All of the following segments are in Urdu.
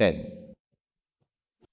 10।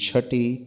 6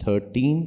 13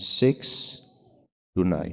6 to 9।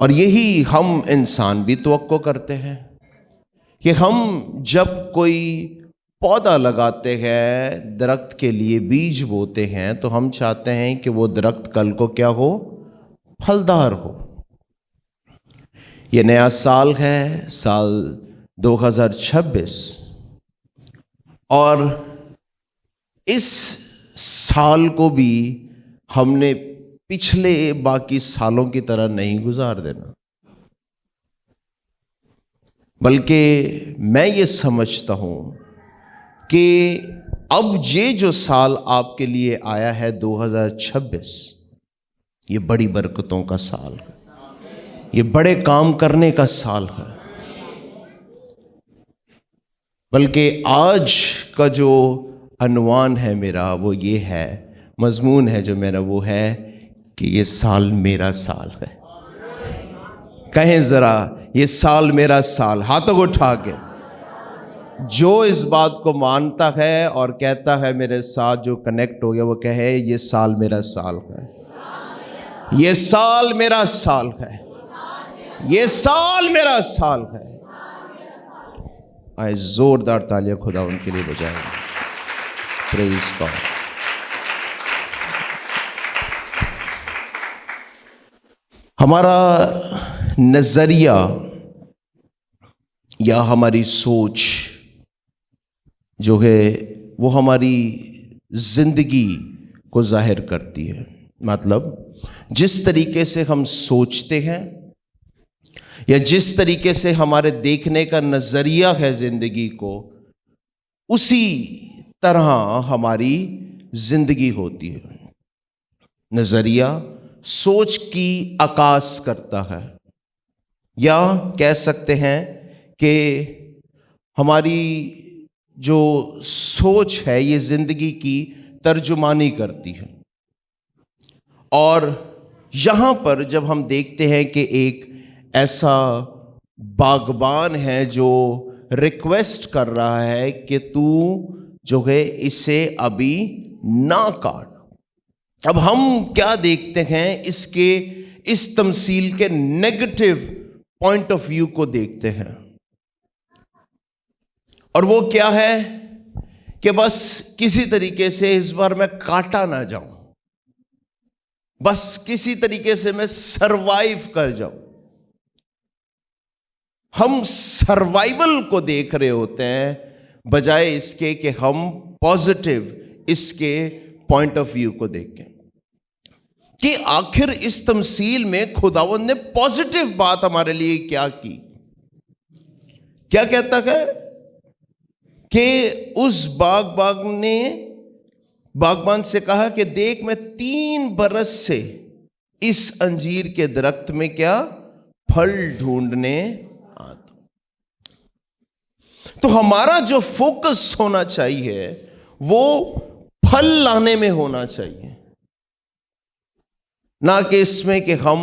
اور یہی ہم انسان بھی توقع کرتے ہیں کہ ہم جب کوئی پودا لگاتے ہیں، درخت کے لیے بیج بوتے ہیں، تو ہم چاہتے ہیں کہ وہ درخت کل کو کیا ہو؟ پھلدار ہو۔ یہ نیا سال ہے، سال 2026، اور اس سال کو بھی ہم نے پچھلے باقی سالوں کی طرح نہیں گزار دینا، بلکہ میں یہ سمجھتا ہوں کہ اب یہ جو سال آپ کے لیے آیا ہے 2026، یہ بڑی برکتوں کا سال ہے، یہ بڑے کام کرنے کا سال ہے۔ بلکہ آج کا جو عنوان ہے میرا وہ یہ ہے، مضمون ہے جو میرا وہ ہے کہ یہ سال میرا سال ہے۔ کہیں ذرا، یہ سال میرا سال، ہاتھوں کو اٹھا کے۔ جو اس بات کو مانتا ہے اور کہتا ہے میرے ساتھ، جو کنیکٹ ہو گیا، وہ کہے یہ سال میرا سال ہے، یہ سال میرا سال ہے، یہ سال میرا سال ہے۔ آئے زوردار تالیاں خدا ان کے لیے بجائیں۔ پریز گاڈ۔ ہمارا نظریہ یا ہماری سوچ جو ہے وہ ہماری زندگی کو ظاہر کرتی ہے۔ مطلب جس طریقے سے ہم سوچتے ہیں یا جس طریقے سے ہمارے دیکھنے کا نظریہ ہے زندگی کو، اسی طرح ہماری زندگی ہوتی ہے۔ نظریہ سوچ کی عکاس کرتا ہے، یا کہہ سکتے ہیں کہ ہماری جو سوچ ہے یہ زندگی کی ترجمانی کرتی ہے۔ اور یہاں پر جب ہم دیکھتے ہیں کہ ایک ایسا باغبان ہے جو ریکویسٹ کر رہا ہے کہ تو جو ہے اسے ابھی نہ کاٹ، اب ہم کیا دیکھتے ہیں؟ اس تمثیل کے نیگیٹو پوائنٹ آف ویو کو دیکھتے ہیں، اور وہ کیا ہے کہ بس کسی طریقے سے اس بار میں کاٹا نہ جاؤں، بس کسی طریقے سے میں سروائیو کر جاؤں۔ ہم سروائیول کو دیکھ رہے ہوتے ہیں بجائے اس کے کہ ہم پازیٹیو اس کے پوائنٹ آف ویو کو دیکھیں کہ آخر اس تمثیل میں خداوند نے پازیٹیو بات ہمارے لیے کیا کی۔ کیا کہتا ہے کہ اس باغبان سے کہا کہ دیکھ میں 3 برس سے اس انجیر کے درخت میں کیا پھل ڈھونڈنے آتا ہوں۔ تو ہمارا جو فوکس ہونا چاہیے وہ پھل لانے میں ہونا چاہیے، نہ کہ اس میں کہ ہم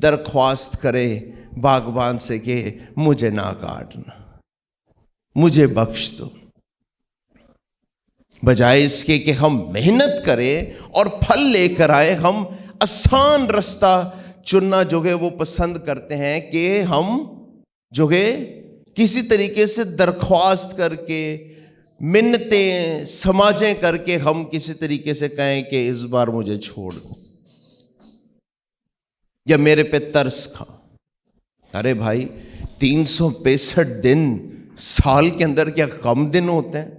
درخواست کریں باغبان سے کہ مجھے نہ کاٹنا، مجھے بخش دو۔ بجائے اس کے کہ ہم محنت کریں اور پھل لے کر آئیں، ہم آسان رستہ چننا جو ہے وہ پسند کرتے ہیں کہ ہم جو ہے کسی طریقے سے درخواست کر کے، منتیں سماجیں کر کے ہم کسی طریقے سے کہیں کہ اس بار مجھے چھوڑ دو یا میرے پہ ترس کھا۔ ارے بھائی، 365 دن سال کے اندر کیا کم دن ہوتے ہیں؟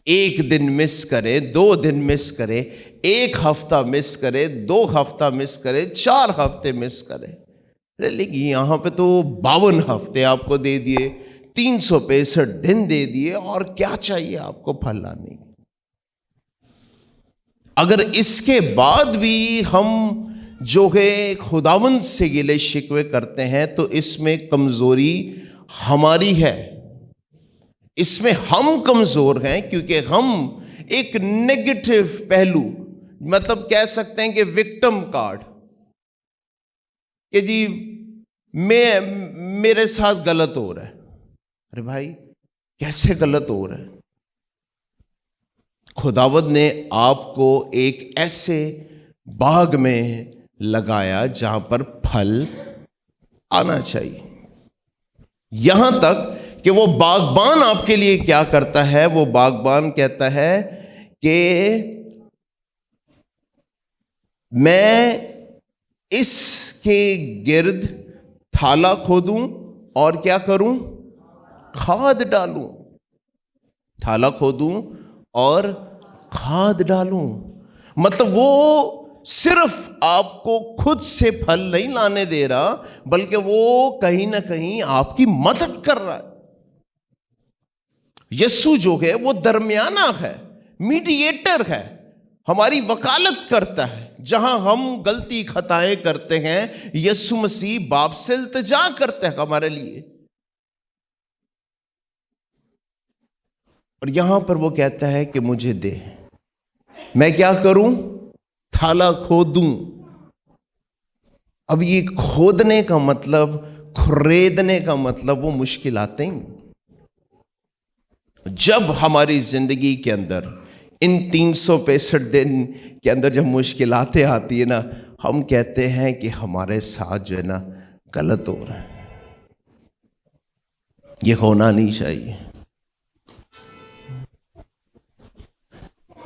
1 دن مس کرے، 2 دن مس کرے، 1 ہفتہ مس کرے، 2 ہفتہ مس کرے، 4 ہفتے مس کرے، لیکن یہاں پہ تو 52 ہفتے آپ کو دے دیے، 365 دن دے دیے، اور کیا چاہیے آپ کو پھل لانے کی؟ اگر اس کے بعد بھی ہم جو ہے خداوند سے گلے شکوے کرتے ہیں تو اس میں کمزوری ہماری ہے، اس میں ہم کمزور ہیں، کیونکہ ہم ایک نیگیٹو پہلو، مطلب کہہ سکتے ہیں کہ وکٹم کارڈ، کہ جی میرے ساتھ غلط ہو رہا ہے۔ ارے بھائی، کیسے غلط ہو رہا ہے؟ خداوند نے آپ کو ایک ایسے باغ میں لگایا جہاں پر پھل آنا چاہیے. یہاں تک کہ وہ باغبان آپ کے لیے کیا کرتا ہے؟ وہ باغبان کہتا ہے کہ میں اس کے گرد تھالا کھودوں اور کیا کروں؟ کھاد ڈالوں. تھالا کھودوں اور کھاد ڈالوں. مطلب وہ صرف آپ کو خود سے پھل نہیں لانے دے رہا، بلکہ وہ کہیں نہ کہیں آپ کی مدد کر رہا ہے. یسوع جو ہے وہ درمیانہ ہے، میڈییٹر ہے، ہماری وکالت کرتا ہے. جہاں ہم غلطی خطائیں کرتے ہیں، یسوع مسیح باپ سے التجا کرتا ہے ہمارے لیے. اور یہاں پر وہ کہتا ہے کہ مجھے دے، میں کیا کروں؟ تھالا کھودوں. اب یہ کھودنے کا مطلب، کھریدنے کا مطلب وہ مشکلاتیں. جب ہماری زندگی کے اندر ان 365 دن کے اندر جب مشکلاتیں آتی ہیں نا، ہم کہتے ہیں کہ ہمارے ساتھ جو ہے نا غلط ہو رہا ہے، یہ ہونا نہیں چاہیے.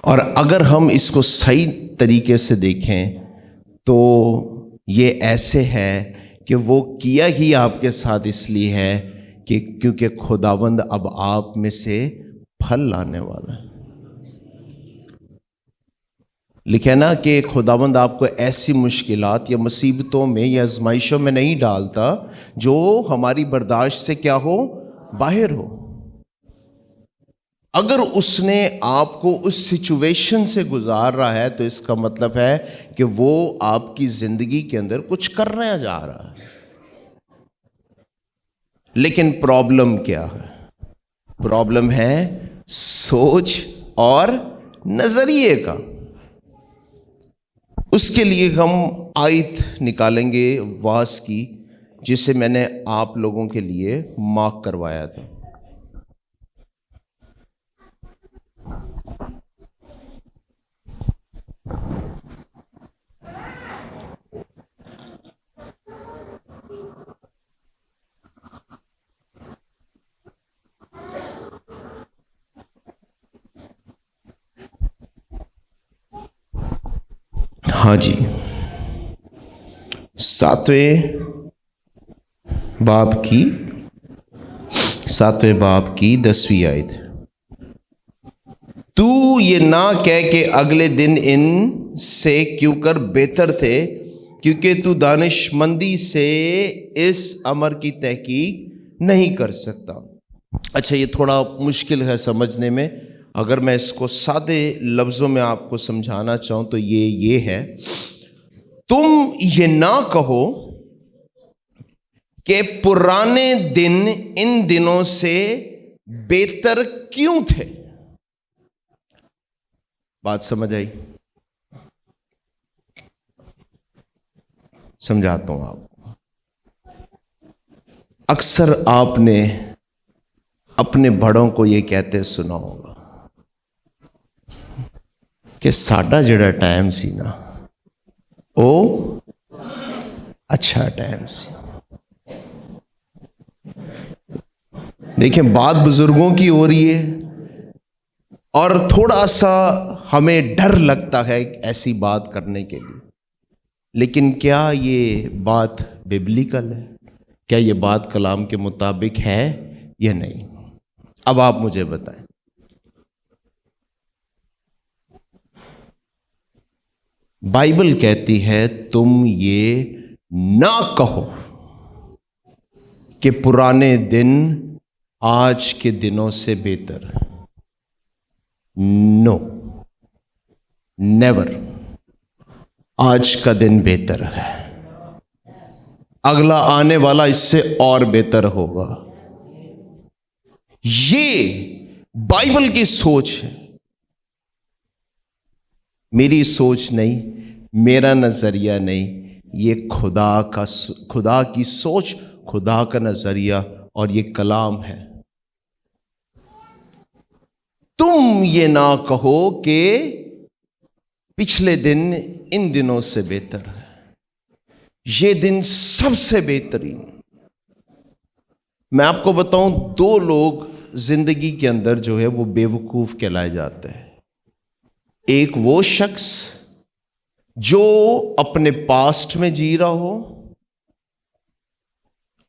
اور اگر ہم اس کو صحیح طریقے سے دیکھیں تو یہ ایسے ہے کہ وہ کیا ہی آپ کے ساتھ اس لیے ہے کہ کیونکہ خداوند اب آپ میں سے پھل لانے والا ہے. لکھے نا کہ خداوند آپ کو ایسی مشکلات یا مصیبتوں میں یا آزمائشوں میں نہیں ڈالتا جو ہماری برداشت سے کیا ہو؟ باہر ہو. اگر اس نے آپ کو اس سچویشن سے گزار رہا ہے تو اس کا مطلب ہے کہ وہ آپ کی زندگی کے اندر کچھ کرنا جا رہا ہے. لیکن پرابلم کیا ہے؟ پرابلم ہے سوچ اور نظریے کا. اس کے لیے ہم آیت نکالیں گے واس کی، جسے میں نے آپ لوگوں کے لیے مارک کروایا تھا. ہاں جی، 7ویں باب کی 10ویں آیت. تو یہ نہ کہہ کہ اگلے دن ان سے کیوں کر بہتر تھے، کیونکہ تو دانش مندی سے اس امر کی تحقیق نہیں کر سکتا. اچھا، یہ تھوڑا مشکل ہے سمجھنے میں. اگر میں اس کو سادے لفظوں میں آپ کو سمجھانا چاہوں تو یہ ہے، تم یہ نہ کہو کہ پرانے دن ان دنوں سے بہتر کیوں تھے. بات سمجھ آئی؟ سمجھاتا ہوں آپ کو. اکثر آپ نے اپنے بڑوں کو یہ کہتے سنا ہوگا کہ ساڈا جڑا ٹائم سی نا او اچھا ٹائم سی. دیکھیں، بات بزرگوں کی ہو رہی ہے اور تھوڑا سا ہمیں ڈر لگتا ہے ایسی بات کرنے کے لیے. لیکن کیا یہ بات ببلیکل ہے؟ کیا یہ بات کلام کے مطابق ہے یا نہیں؟ اب آپ مجھے بتائیں. بائبل کہتی ہے تم یہ نہ کہو کہ پرانے دن آج کے دنوں سے بہتر. نو، نیور. آج کا دن بہتر ہے، اگلا آنے والا اس سے اور بہتر ہوگا. یہ بائبل کی سوچ ہے، میری سوچ نہیں، میرا نظریہ نہیں. یہ خدا کی سوچ، خدا کا نظریہ اور یہ کلام ہے. تم یہ نہ کہو کہ پچھلے دن ان دنوں سے بہتر ہے. یہ دن سب سے بہترین. میں آپ کو بتاؤں، 2 لوگ زندگی کے اندر جو ہے وہ بیوقوف کہلائے جاتے ہیں. ایک وہ شخص جو اپنے پاسٹ میں جی رہا ہو،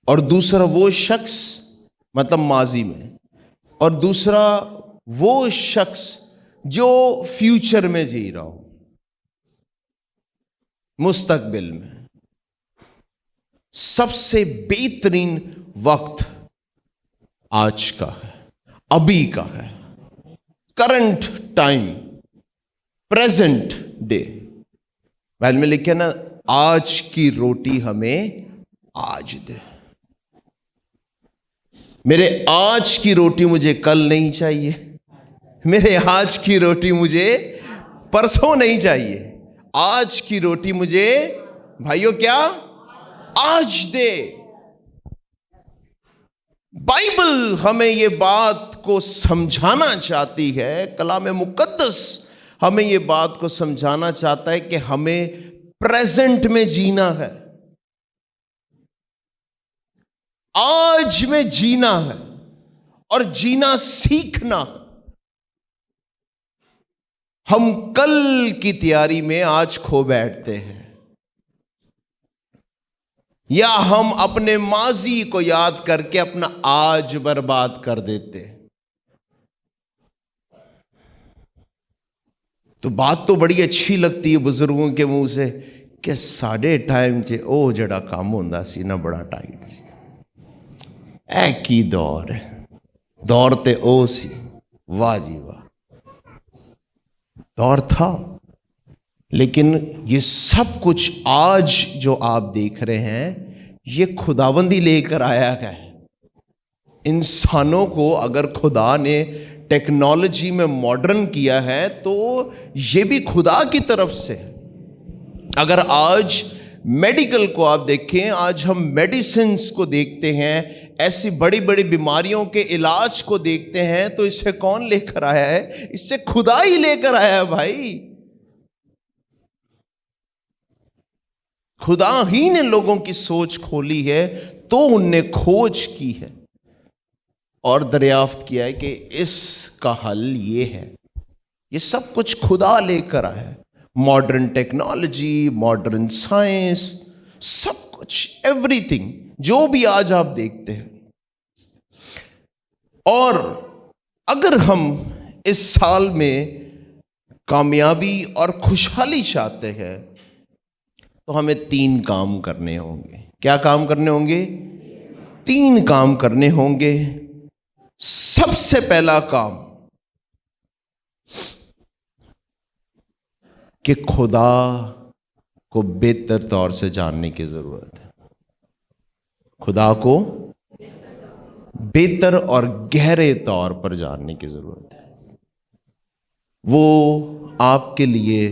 اور دوسرا وہ شخص مطلب ماضی میں، اور دوسرا وہ شخص جو فیوچر میں جی رہا ہو، مستقبل میں. سب سے بہترین وقت آج کا ہے، ابھی کا ہے، current time, present day. Bible میں لکھے نا، آج کی روٹی ہمیں آج دے. میرے آج کی روٹی مجھے کل نہیں چاہیے، میرے آج کی روٹی مجھے پرسوں نہیں چاہیے. آج کی روٹی مجھے بھائیو کیا آج دے. بائبل ہمیں یہ بات کو سمجھانا چاہتی ہے، کلام مقدس ہمیں یہ بات کو سمجھانا چاہتا ہے کہ ہمیں پریزنٹ میں جینا ہے، آج میں جینا ہے اور جینا سیکھنا ہے. ہم کل کی تیاری میں آج کھو بیٹھتے ہیں، یا ہم اپنے ماضی کو یاد کر کے اپنا آج برباد کر دیتے. تو بات تو بڑی اچھی لگتی ہے بزرگوں کے منہ سے کہ ساڈے ٹائم چ او جڑا کام ہوندا سی نا بڑا ٹائٹ سی. اے کی دور ہے، دور تے او سی، واہ جی واہ، دور تھا. لیکن یہ سب کچھ آج جو آپ دیکھ رہے ہیں، یہ خداوندی لے کر آیا ہے. انسانوں کو اگر خدا نے ٹیکنالوجی میں ماڈرن کیا ہے تو یہ بھی خدا کی طرف سے. اگر آج میڈیکل کو آپ دیکھیں، آج ہم میڈیسنز کو دیکھتے ہیں، ایسی بڑی بڑی بیماریوں کے علاج کو دیکھتے ہیں، تو اسے کون لے کر آیا ہے؟ اس سے خدا ہی لے کر آیا ہے بھائی. خدا ہی نے لوگوں کی سوچ کھولی ہے، تو ان نے کھوج کی ہے اور دریافت کیا ہے کہ اس کا حل یہ ہے. یہ سب کچھ خدا لے کر آیا ہے. ماڈرن ٹیکنالوجی، ماڈرن سائنس، سب کچھ، ایوری تھنگ جو بھی آج آپ دیکھتے ہیں. اور اگر ہم اس سال میں کامیابی اور خوشحالی چاہتے ہیں تو ہمیں 3 کام کرنے ہوں گے. کیا کام کرنے ہوں گے؟ 3 کام کرنے ہوں گے. سب سے پہلا کام کہ خدا کو بہتر طور سے جاننے کی ضرورت ہے. خدا کو بہتر اور گہرے طور پر جاننے کی ضرورت ہے. وہ آپ کے لیے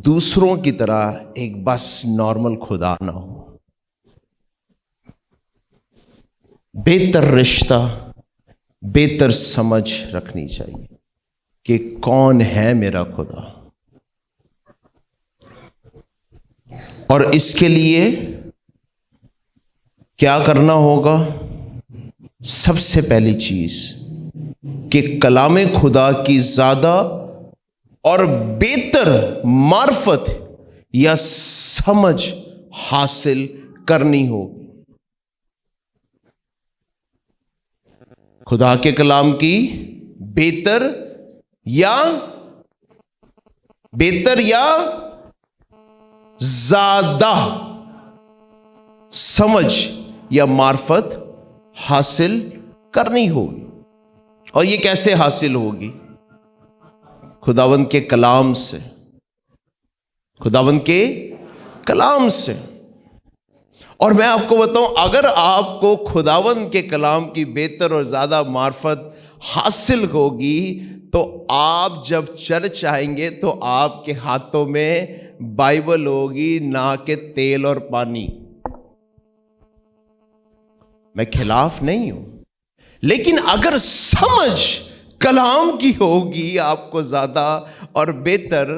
دوسروں کی طرح ایک بس نارمل خدا نہ ہو. بہتر رشتہ، بہتر سمجھ رکھنی چاہیے کہ کون ہے میرا خدا. اور اس کے لیے کیا کرنا ہوگا؟ سب سے پہلی چیز کہ کلام خدا کی زیادہ اور بہتر معرفت یا سمجھ حاصل کرنی ہوگی. خدا کے کلام کی بہتر یا زیادہ سمجھ یا معرفت حاصل کرنی ہوگی. اور یہ کیسے حاصل ہوگی؟ خداوند کے کلام سے. خداوند کے کلام سے. اور میں آپ کو بتاؤں، اگر آپ کو خداوند کے کلام کی بہتر اور زیادہ معرفت حاصل ہوگی تو آپ جب چرچ آئیں گے تو آپ کے ہاتھوں میں بائبل ہوگی، نہ کہ تیل اور پانی. میں خلاف نہیں ہوں، لیکن اگر سمجھ کلام کی ہوگی آپ کو زیادہ اور بہتر،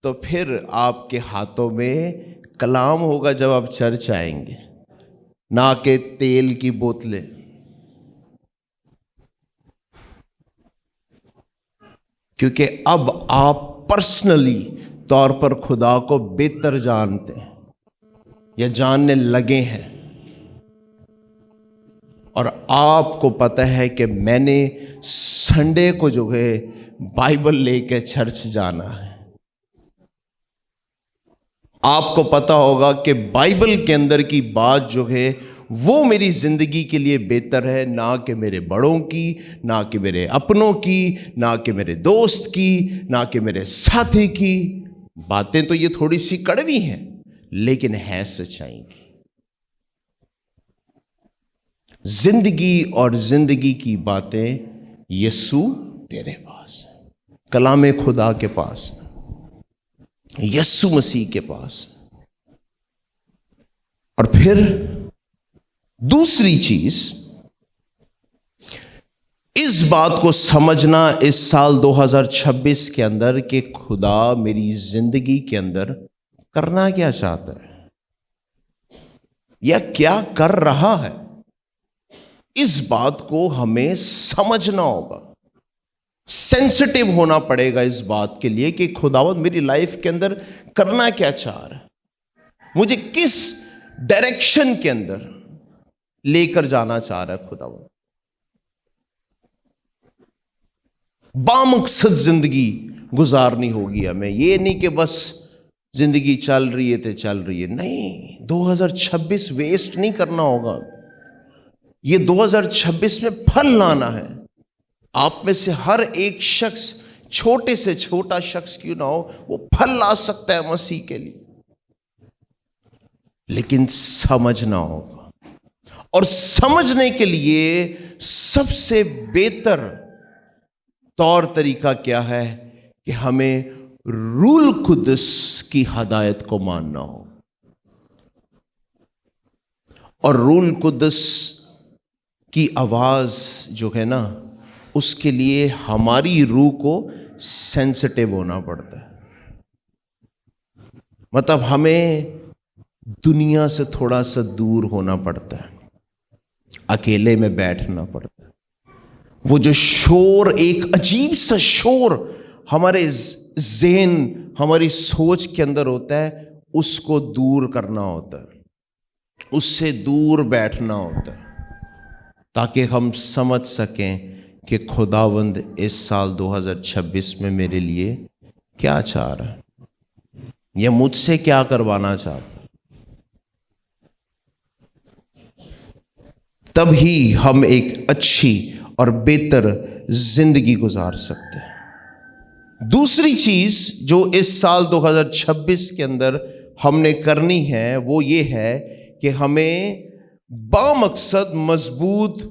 تو پھر آپ کے ہاتھوں میں کلام ہوگا جب آپ چرچ آئیں گے، نہ کہ تیل کی بوتلیں۔ کیونکہ اب آپ پرسنلی طور پر خدا کو بہتر جانتے ہیں یا جاننے لگے ہیں، اور آپ کو پتہ ہے کہ میں نے سنڈے کو جو ہے بائبل لے کے چرچ جانا ہے۔ آپ کو پتہ ہوگا کہ بائبل کے اندر کی بات جو ہے وہ میری زندگی کے لیے بہتر ہے، نہ کہ میرے بڑوں کی، نہ کہ میرے اپنوں کی، نہ کہ میرے دوست کی، نہ کہ میرے ساتھی کی۔ باتیں تو یہ تھوڑی سی کڑوی ہیں لیکن ہے سچائی کی۔ زندگی اور زندگی کی باتیں یسوع تیرے پاس ہیں، کلام خدا کے پاس، یسوع مسیح کے پاس۔ اور پھر دوسری چیز، اس بات کو سمجھنا اس سال 2026 کے اندر کہ خدا میری زندگی کے اندر کرنا کیا چاہتا ہے یا کیا کر رہا ہے، اس بات کو ہمیں سمجھنا ہوگا، سینسٹیو ہونا پڑے گا اس بات کے لیے کہ خداوند میری لائف کے اندر کرنا کیا چاہ رہا ہے، مجھے کس ڈائریکشن کے اندر لے کر جانا چاہ رہا ہے خداوند۔ بامقصد زندگی گزارنی ہوگی ہمیں، یہ نہیں کہ بس زندگی چل رہی ہے تو چل رہی ہے، نہیں، 2026 ویسٹ نہیں کرنا ہوگا، یہ 2026 میں پھل لانا ہے۔ آپ میں سے ہر ایک شخص، چھوٹے سے چھوٹا شخص کیوں نہ ہو، وہ پھل لا سکتا ہے مسیح کے لیے، لیکن سمجھنا ہوگا۔ اور سمجھنے کے لیے سب سے بہتر طور طریقہ کیا ہے کہ ہمیں روح القدس کی ہدایت کو ماننا ہو، اور روح القدس کی آواز جو ہے نا، اس کے لیے ہماری روح کو سینسٹیو ہونا پڑتا ہے۔ مطلب ہمیں دنیا سے تھوڑا سا دور ہونا پڑتا ہے، اکیلے میں بیٹھنا پڑتا ہے۔ وہ جو شور، ایک عجیب سا شور ہمارے ذہن، ہماری سوچ کے اندر ہوتا ہے، اس کو دور کرنا ہوتا ہے، اس سے دور بیٹھنا ہوتا ہے، تاکہ ہم سمجھ سکیں کہ خداوند اس سال 2026 میں میرے لیے کیا چاہ رہا ہے، یا مجھ سے کیا کروانا چاہتا ہے۔ تب ہی ہم ایک اچھی اور بہتر زندگی گزار سکتے ہیں۔ دوسری چیز جو اس سال 2026 کے اندر ہم نے کرنی ہے وہ یہ ہے کہ ہمیں بامقصد مضبوط،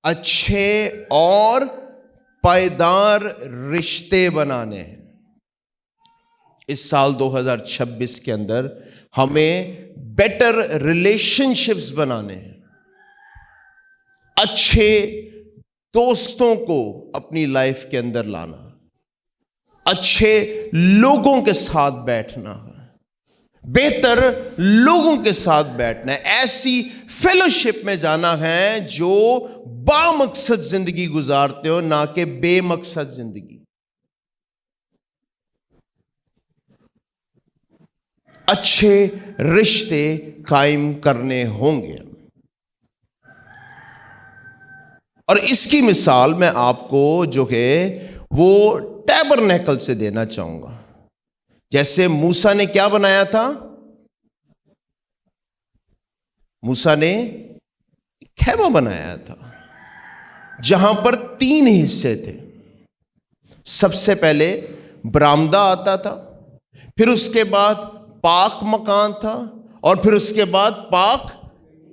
اچھے اور پائیدار رشتے بنانے ہیں۔ اس سال 2026 کے اندر ہمیں بیٹر ریلیشن شپس بنانے ہیں، اچھے دوستوں کو اپنی لائف کے اندر لانا، اچھے لوگوں کے ساتھ بیٹھنا، بہتر لوگوں کے ساتھ بیٹھنا ہے، ایسی فیلوشپ میں جانا ہے جو بامقصد زندگی گزارتے ہو، نہ کہ بے مقصد زندگی۔ اچھے رشتے قائم کرنے ہوں گے، اور اس کی مثال میں آپ کو جو ہے وہ ٹیبرنیکل سے دینا چاہوں گا۔ جیسے موسیٰ نے کیا بنایا تھا؟ موسیٰ نے خیمہ بنایا تھا جہاں پر 3 حصے تھے۔ سب سے پہلے برآمدہ آتا تھا، پھر اس کے بعد پاک مکان تھا، اور پھر اس کے بعد پاک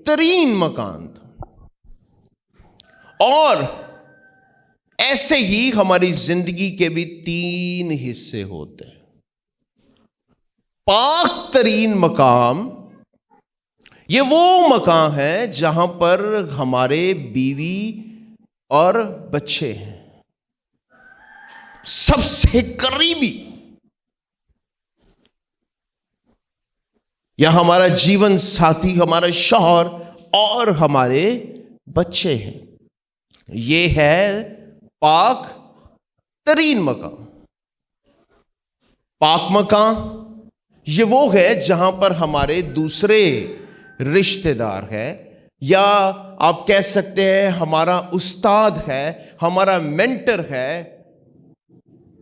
ترین مکان تھا۔ اور ایسے ہی ہماری زندگی کے بھی 3 حصے ہوتے ہیں۔ پاک ترین مقام یہ وہ مکان ہے جہاں پر ہمارے بیوی اور بچے ہیں، سب سے قریبی۔ یا ہمارا جیون ساتھی، ہمارا شوہر اور ہمارے بچے ہیں۔ یہ ہے پاک ترین مقام۔ پاک مقام یہ وہ ہے جہاں پر ہمارے دوسرے رشتہ دار ہے، یا آپ کہہ سکتے ہیں ہمارا استاد ہے، ہمارا مینٹر ہے،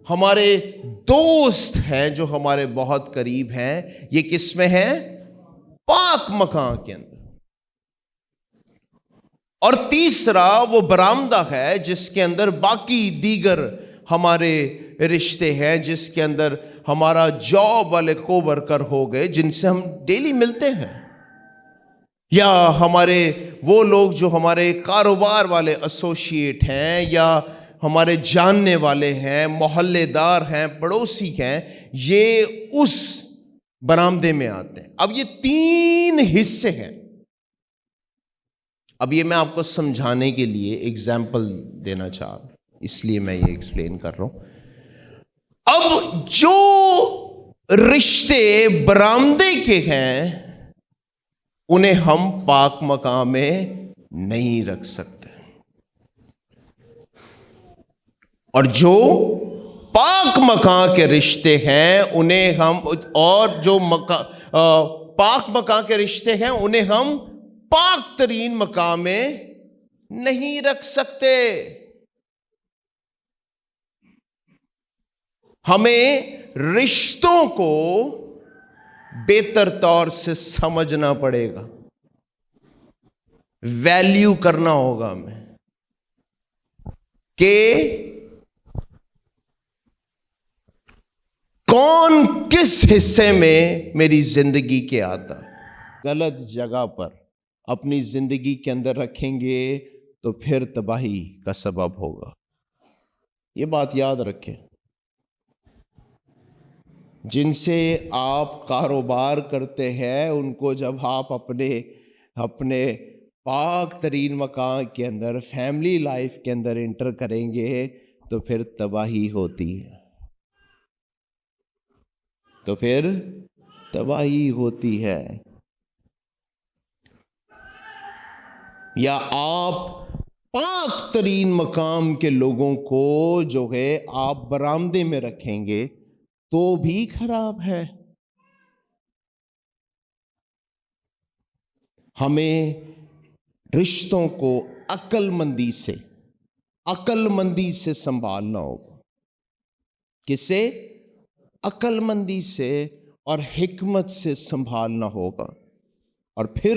ہمارے دوست ہیں جو ہمارے بہت قریب ہیں۔ یہ کس میں ہے؟ پاک مکان کے اندر۔ اور تیسرا وہ برآمدہ ہے جس کے اندر باقی دیگر ہمارے رشتے ہیں، جس کے اندر ہمارا جاب والے کو ورکر ہو گئے جن سے ہم ڈیلی ملتے ہیں، یا ہمارے وہ لوگ جو ہمارے کاروبار والے ایسوسیٹ ہیں، یا ہمارے جاننے والے ہیں، محلے دار ہیں، پڑوسی ہیں، یہ اس برآمدے میں آتے ہیں۔ اب یہ تین حصے ہیں۔ اب یہ میں آپ کو سمجھانے کے لیے ایگزامپل دینا چاہ رہا ہوں، اس لیے میں یہ ایکسپلین کر رہا ہوں۔ اب جو رشتے برآمدے کے ہیں انہیں ہم پاک مقام میں نہیں رکھ سکتے، اور جو پاک مکان کے رشتے ہیں انہیں ہم، اور جو پاک مکان کے رشتے ہیں انہیں ہم پاک ترین مقام میں نہیں رکھ سکتے۔ ہمیں رشتوں کو بہتر طور سے سمجھنا پڑے گا، ویلیو کرنا ہوگا ہمیں کہ کون کس حصے میں میری زندگی کے آتا ہے۔ غلط جگہ پر اپنی زندگی کے اندر رکھیں گے تو پھر تباہی کا سبب ہوگا۔ یہ بات یاد رکھیں۔ جن سے آپ کاروبار کرتے ہیں ان کو جب آپ اپنے پاک ترین مکان کے اندر، فیملی لائف کے اندر انٹر کریں گے تو پھر تباہی ہوتی ہے، تو پھر تباہی ہوتی ہے۔ یا آپ پاک ترین مقام کے لوگوں کو جو ہے آپ برآمدے میں رکھیں گے تو بھی خراب ہے۔ ہمیں رشتوں کو عقل مندی سے سنبھالنا ہوگا۔ کس سے؟ عقل مندی سے اور حکمت سے سنبھالنا ہوگا، اور پھر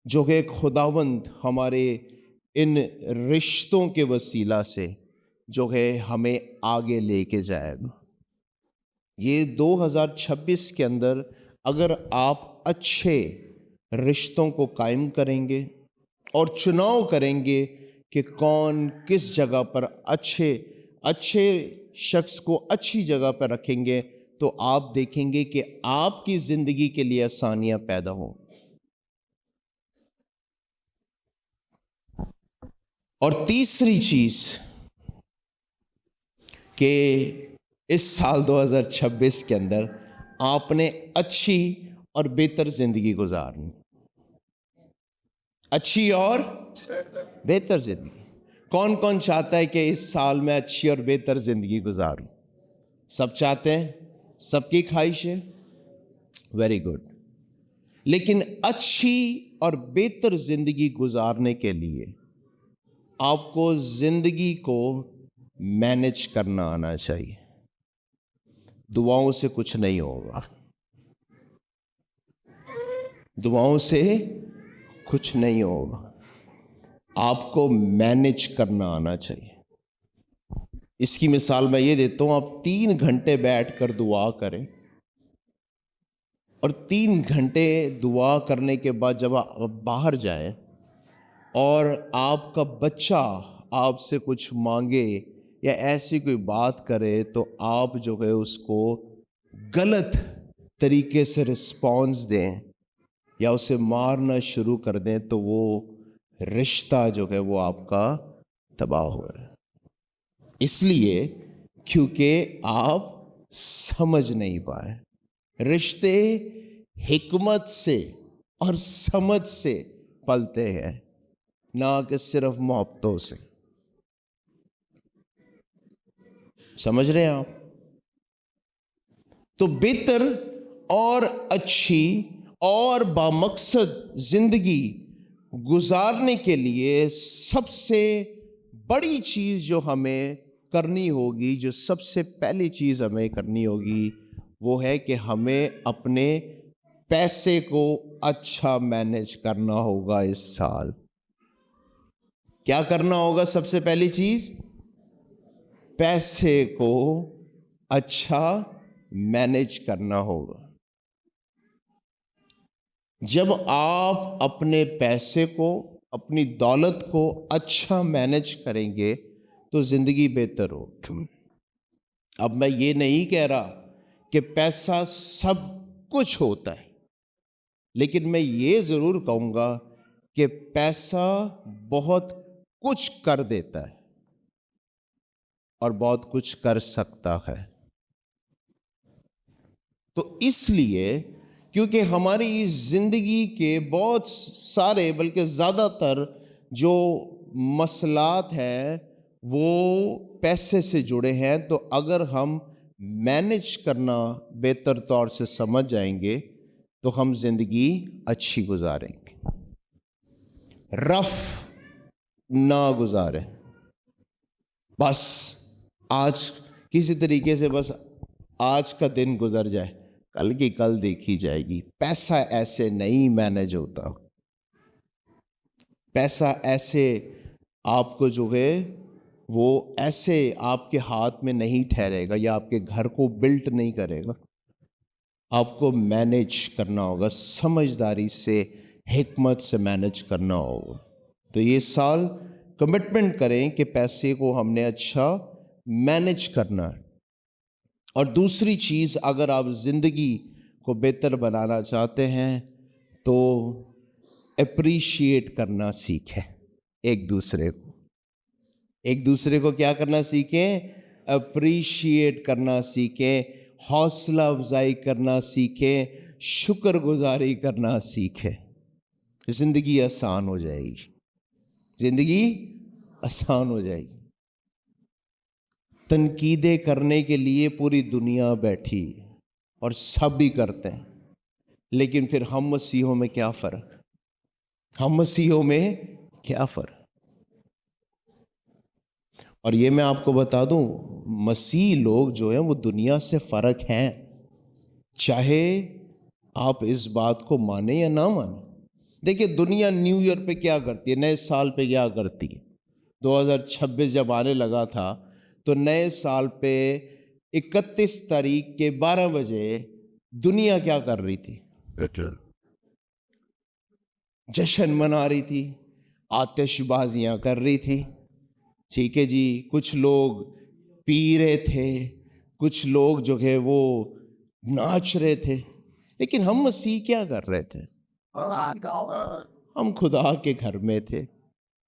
جو ہے خداوند ہمارے ان رشتوں کے وسیلہ سے جو ہے ہمیں آگے لے کے جائے گا۔ یہ 2026 کے اندر اگر آپ اچھے رشتوں کو قائم کریں گے اور چناؤ کریں گے کہ کون کس جگہ پر اچھے شخص کو اچھی جگہ پر رکھیں گے، تو آپ دیکھیں گے کہ آپ کی زندگی کے لیے آسانیاں پیدا ہوں۔ اور تیسری چیز کہ اس سال 2026 کے اندر آپ نے اچھی اور بہتر زندگی گزارنی، اچھی اور بہتر زندگی۔ کون کون چاہتا ہے کہ اس سال میں اچھی اور بہتر زندگی گزاروں؟ سب چاہتے ہیں، سب کی خواہش ہے، ویری گڈ۔ لیکن اچھی اور بہتر زندگی گزارنے کے لیے آپ کو زندگی کو مینج کرنا آنا چاہیے۔ دعاؤں سے کچھ نہیں ہوگا، دعاؤں سے کچھ نہیں ہوگا، آپ کو مینج کرنا آنا چاہیے۔ اس کی مثال میں یہ دیتا ہوں، آپ 3 گھنٹے بیٹھ کر دعا کریں، اور 3 گھنٹے دعا کرنے کے بعد جب آپ باہر جائیں اور آپ کا بچہ آپ سے کچھ مانگے یا ایسی کوئی بات کرے تو آپ جو ہے اس کو غلط طریقے سے رسپانس دیں یا اسے مارنا شروع کر دیں تو وہ رشتہ جو ہے وہ آپ کا تباہ ہو رہا ہے۔ اس لیے کیونکہ آپ سمجھ نہیں پائے۔ رشتے حکمت سے اور سمجھ سے پلتے ہیں، نہ کہ صرف محبتوں سے۔ سمجھ رہے ہیں آپ؟ تو بہتر اور اچھی اور بامقصد زندگی گزارنے کے لیے سب سے بڑی چیز جو ہمیں کرنی ہوگی، جو سب سے پہلی چیز ہمیں کرنی ہوگی، وہ ہے کہ ہمیں اپنے پیسے کو اچھا مینج کرنا ہوگا۔ اس سال کیا کرنا ہوگا؟ سب سے پہلی چیز، پیسے کو اچھا مینج کرنا ہوگا۔ جب آپ اپنے پیسے کو، اپنی دولت کو اچھا مینج کریں گے تو زندگی بہتر ہوگی۔ اب میں یہ نہیں کہہ رہا کہ پیسہ سب کچھ ہوتا ہے، لیکن میں یہ ضرور کہوں گا کہ پیسہ بہت کچھ کر دیتا ہے اور بہت کچھ کر سکتا ہے۔ تو اس لیے کیونکہ ہماری زندگی کے بہت سارے بلکہ زیادہ تر جو مسئلات ہیں وہ پیسے سے جڑے ہیں، تو اگر ہم مینج کرنا بہتر طور سے سمجھ جائیں گے تو ہم زندگی اچھی گزاریں گے، رف نہ گزاریں۔ بس آج کسی طریقے سے بس آج کا دن گزر جائے، کل کی کل دیکھی جائے گی۔ پیسہ ایسے نہیں مینج ہوتا۔ پیسہ ایسے آپ کو جو ہے وہ ایسے آپ کے ہاتھ میں نہیں ٹھہرے گا، یا آپ کے گھر کو بلٹ نہیں کرے گا۔ آپ کو مینج کرنا ہوگا، سمجھداری سے، حکمت سے مینج کرنا ہوگا۔ تو یہ سال کمٹمنٹ کریں کہ پیسے کو ہم نے اچھا مینج کرنا ہے۔ اور دوسری چیز، اگر آپ زندگی کو بہتر بنانا چاہتے ہیں تو اپریشیٹ کرنا سیکھیں ایک دوسرے کو کیا کرنا سیکھیں؟ اپریشیٹ کرنا سیکھیں، حوصلہ افزائی کرنا سیکھیں، شکر گزاری کرنا سیکھیں۔ زندگی آسان ہو جائے گی، زندگی آسان ہو جائے گی۔ تنقیدیں کرنے کے لیے پوری دنیا بیٹھی اور سب بھی کرتے ہیں، لیکن پھر ہم مسیحوں میں کیا فرق؟ اور یہ میں آپ کو بتا دوں، مسیح لوگ جو ہیں وہ دنیا سے فرق ہیں، چاہے آپ اس بات کو مانیں یا نہ مانیں۔ دیکھیں دنیا نیو ایئر پہ کیا کرتی ہے، نئے سال پہ کیا کرتی ہے؟ 2026 جب آنے لگا تھا تو نئے سال پہ 31 تاریخ کے 12 بجے دنیا کیا کر رہی تھی؟ جشن منا رہی تھی، آتش بازیاں کر رہی تھی، ٹھیک ہے جی۔ کچھ لوگ پی رہے تھے، کچھ لوگ جو ہے وہ ناچ رہے تھے، لیکن ہم مسیح کیا کر رہے تھے؟ ہم خدا کے گھر میں تھے،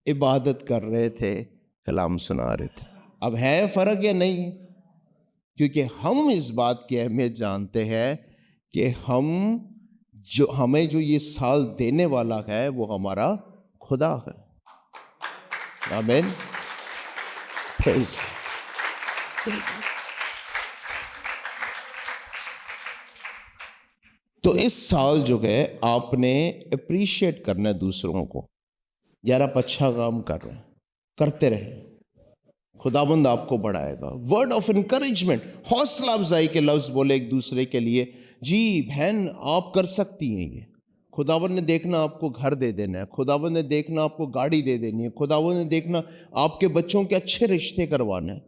عبادت کر رہے تھے، کلام سنا رہے تھے۔ اب ہے فرق یا نہیں؟ کیونکہ ہم اس بات کی اہمیت جانتے ہیں کہ ہمیں جو یہ سال دینے والا ہے وہ ہمارا خدا ہے۔ آمین۔ تو اس سال جو ہے آپ نے اپریشیٹ کرنا ہے دوسروں کو۔ یار آپ اچھا کام کر رہے ہیں، کرتے رہیں، خداوند آپ کو بڑھائے گا۔ ورڈ آف انکریجمنٹ، حوصلہ افزائی کے لفظ بولے ایک دوسرے کے لیے، جی بہن آپ کر سکتی ہیں، یہ خداوند نے دیکھنا آپ کو گھر دے دینا ہے، خداوند نے دیکھنا آپ کو گاڑی دے دینی ہے، خداوند نے دیکھنا آپ کے بچوں کے اچھے رشتے کروانا ہے،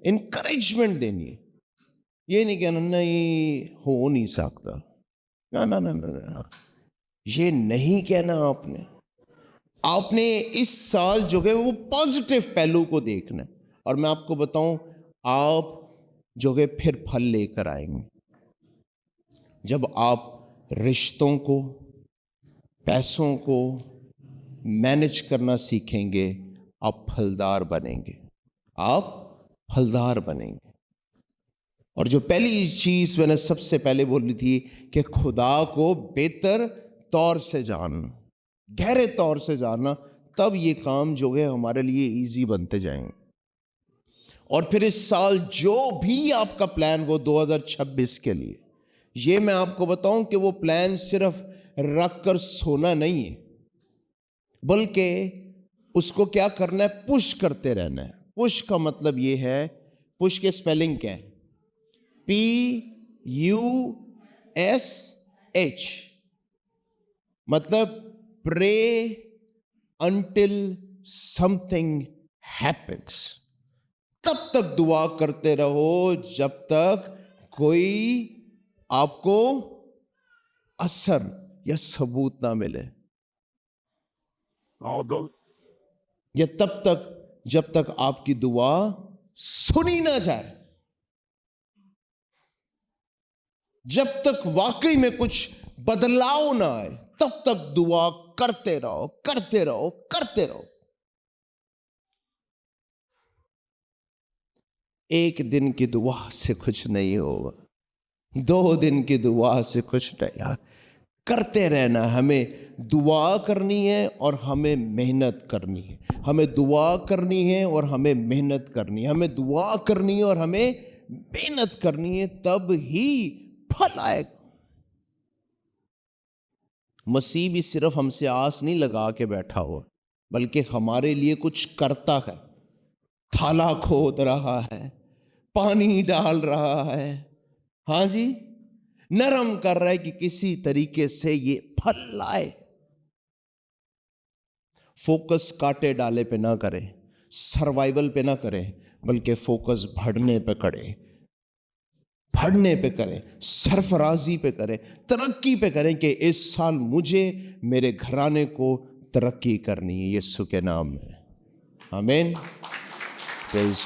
انکریجمنٹ دینی ہے۔ یہ نہیں کہنا نہیں ہو نہیں سکتا، نہ، یہ نہیں کہنا آپ نے اس سال جو ہے وہ پازیٹیو پہلو کو دیکھنا ہے۔ اور میں آپ کو بتاؤں، آپ جو ہے پھر پھل لے کر آئیں گے جب آپ رشتوں کو، پیسوں کو مینج کرنا سیکھیں گے۔ آپ پھلدار بنیں گے، اور جو پہلی چیز میں نے سب سے پہلے بولی تھی کہ خدا کو بہتر طور سے جاننا، گہرے طور سے جاننا، تب یہ کام جو ہے ہمارے لیے ایزی بنتے جائیں گے۔ اور پھر اس سال جو بھی آپ کا پلان ہو 2026 کے لیے، یہ میں آپ کو بتاؤں کہ وہ پلان صرف رکھ کر سونا نہیں ہے، بلکہ اس کو کیا کرنا ہے؟ پش کرتے رہنا ہے۔ پش کا مطلب یہ ہے، پش کے سپیلنگ کیا ہے؟ PUSH، مطلب پرے انٹل سم تھنگ ہیپنس۔ تب تک دعا کرتے رہو جب تک کوئی آپ کو اثر یا ثبوت نہ ملے، یا تب تک جب تک آپ کی دعا سنی نہ جائے، جب تک واقعی میں کچھ بدلاؤ نہ آئے، تب تک دعا کرتے رہو، کرتے رہو، کرتے رہو۔ ایک دن کی دعا سے کچھ نہیں ہوگا، 2 دن کی دعا سے کچھ نہیں، کرتے رہنا۔ ہمیں دعا کرنی ہے اور ہمیں محنت کرنی ہے، ہمیں دعا کرنی ہے اور ہمیں محنت کرنی ہے، ہمیں دعا کرنی ہے اور ہمیں محنت کرنی ہے، تب ہی پھل آئے گا۔ مسیح بھی صرف ہم سے آس نہیں لگا کے بیٹھا ہوا، بلکہ ہمارے لیے کچھ کرتا ہے، تھالا کھود رہا ہے، پانی ڈال رہا ہے، ہاں جی، نرم کر رہا ہے کہ کسی طریقے سے یہ پھل لائے۔ فوکس کاٹے ڈالے پہ نہ کریں، سروائیول پہ نہ کریں، بلکہ فوکس بڑھنے پہ کریں، بڑھنے پہ کریں، سرفرازی پہ کریں، ترقی پہ کریں کہ اس سال مجھے، میرے گھرانے کو ترقی کرنی ہے، یسوع کے نام میں، آمین۔ پریز